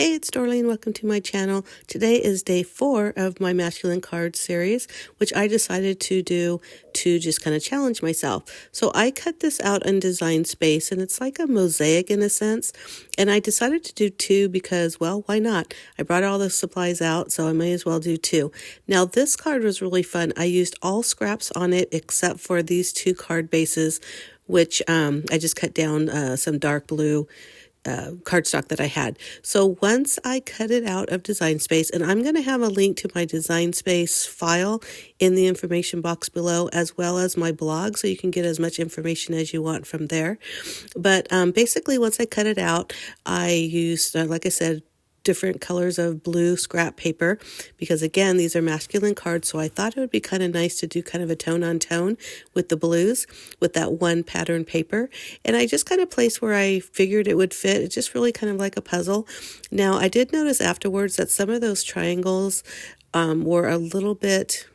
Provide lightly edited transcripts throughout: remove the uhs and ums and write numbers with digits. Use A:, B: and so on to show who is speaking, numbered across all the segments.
A: Hey, it's Dorleen. Welcome to my channel. Today is day 4 of my masculine card series, which I decided to do to just kind of challenge myself. So I cut this out in Design Space, and it's like a mosaic in a sense. And I decided to do 2 because, well, why not? I brought all the supplies out, so I may as well do 2. Now, this card was really fun. I used all scraps on it except for these 2 card bases, which I just cut down some dark blue cardstock that I had. So once I cut it out of Design Space, and I'm going to have a link to my Design Space file in the information box below, as well as my blog, so you can get as much information as you want from there. But basically, once I cut it out, I used, like I said, different colors of blue scrap paper, because again, these are masculine cards, so I thought it would be kind of nice to do kind of a tone on tone with the blues with that one pattern paper. And I just kind of placed where I figured it would fit. It's just really kind of like a puzzle. Now, I did notice afterwards that some of those triangles were a little bit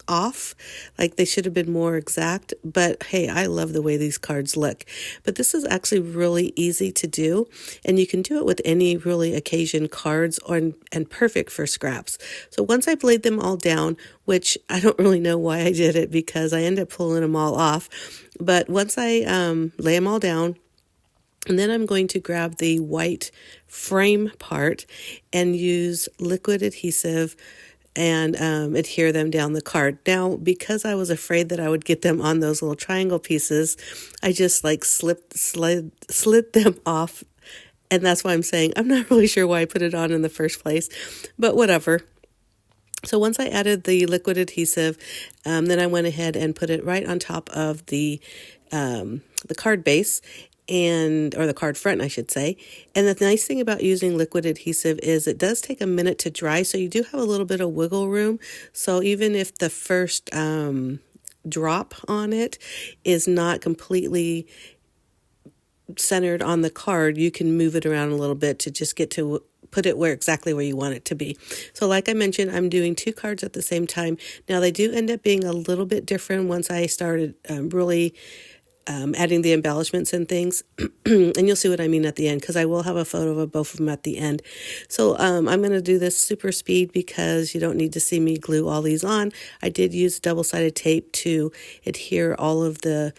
A: off, like they should have been more exact, but hey, I love the way these cards look. But this is actually really easy to do, and you can do it with any really occasion cards and perfect for scraps. So once I laid them all down, which I don't really know why I did it because I ended up pulling them all off, but once I lay them all down, and then I'm going to grab the white frame part and use liquid adhesive and adhere them down the card. Now, because I was afraid that I would get them on those little triangle pieces, I just like slid them off. And that's why I'm saying I'm not really sure why I put it on in the first place, but whatever. So once I added the liquid adhesive, then I went ahead and put it right on top of the card base, or the card front, I should say. And the nice thing about using liquid adhesive is it does take a minute to dry, so you do have a little bit of wiggle room. So even if the first drop on it is not completely centered on the card, you can move it around a little bit to just get to put it exactly where you want it to be. So like I mentioned, I'm doing 2 cards at the same time. Now they do end up being a little bit different once I started really adding the embellishments and things. And you'll see what I mean at the end, because I will have a photo of both of them at the end. So I'm going to do this super speed because you don't need to see me glue all these on. I did use double-sided tape to adhere all of the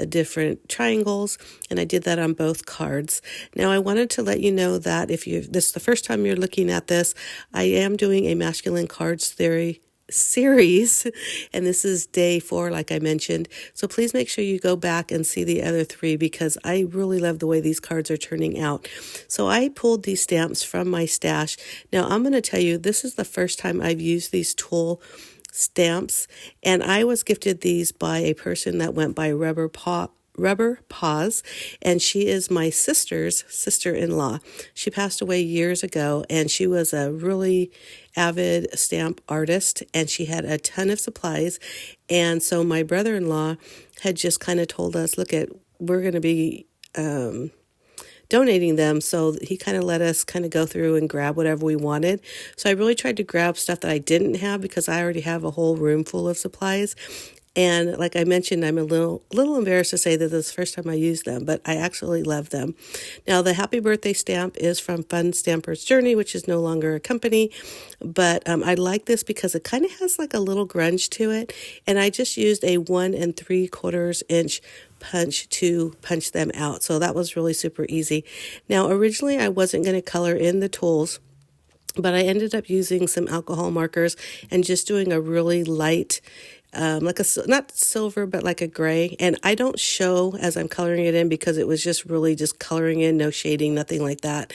A: different triangles, and I did that on both cards. Now I wanted to let you know that if this is the first time you're looking at this, I am doing a masculine cards theory series, and this is day 4 like I mentioned, so please make sure you go back and see the other 3 because I really love the way these cards are turning out. So I pulled these stamps from my stash. Now I'm going to tell you, this is the first time I've used these tulle stamps, and I was gifted these by a person that went by Rubber Paws, and she is my sister's sister-in-law. She passed away years ago, and she was a really avid stamp artist, and she had a ton of supplies. And so my brother-in-law had just kind of told us, we're going to be donating them, so he kind of let us kind of go through and grab whatever we wanted. So I really tried to grab stuff that I didn't have because I already have a whole room full of supplies. And like I mentioned, I'm a little embarrassed to say that this is the first time I use them, but I actually love them. Now, the happy birthday stamp is from Fun Stamper's Journey, which is no longer a company, but I like this because it kind of has like a little grunge to it, and I just used a 1 3/4 inch punch to punch them out, so that was really super easy. Now, originally I wasn't going to color in the tools, but I ended up using some alcohol markers and just doing a really light like not silver, but like a gray. And I don't show as I'm coloring it in because it was just really just coloring in, no shading, nothing like that.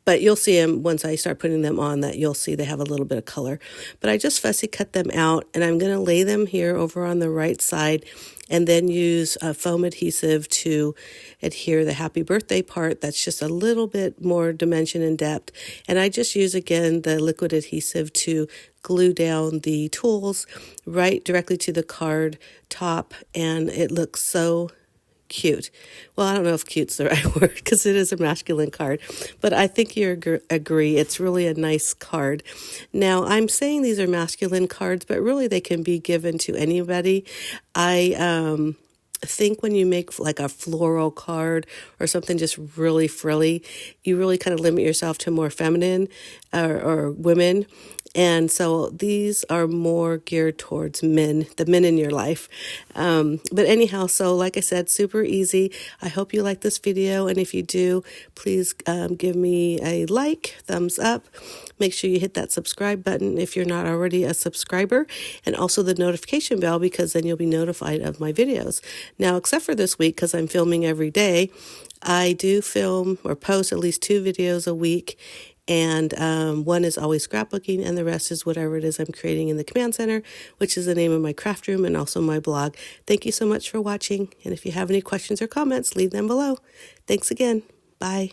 A: But you'll see them once I start putting them on, that you'll see they have a little bit of color. But I just fussy cut them out, and I'm going to lay them here over on the right side and then use foam adhesive to adhere the happy birthday part. That's just a little bit more dimension and depth. And I just use, again, the liquid adhesive to glue down the tools right directly to the card top, and it looks so cute. Well, I don't know if cute's the right word because it is a masculine card, but I think you agree it's really a nice card. Now, I'm saying these are masculine cards, but really they can be given to anybody. I think when you make like a floral card or something just really frilly, you really kind of limit yourself to more feminine or women. And so these are more geared towards men, the men in your life. But anyhow, so like I said, super easy. I hope you like this video. And if you do, please give me a like, thumbs up. Make sure you hit that subscribe button if you're not already a subscriber, and also the notification bell, because then you'll be notified of my videos. Now, except for this week, because I'm filming every day, I do film or post at least 2 videos a week. And one is always scrapbooking, and the rest is whatever it is I'm creating in the Command Center, which is the name of my craft room and also my blog. Thank you so much for watching. And if you have any questions or comments, leave them below. Thanks again. Bye.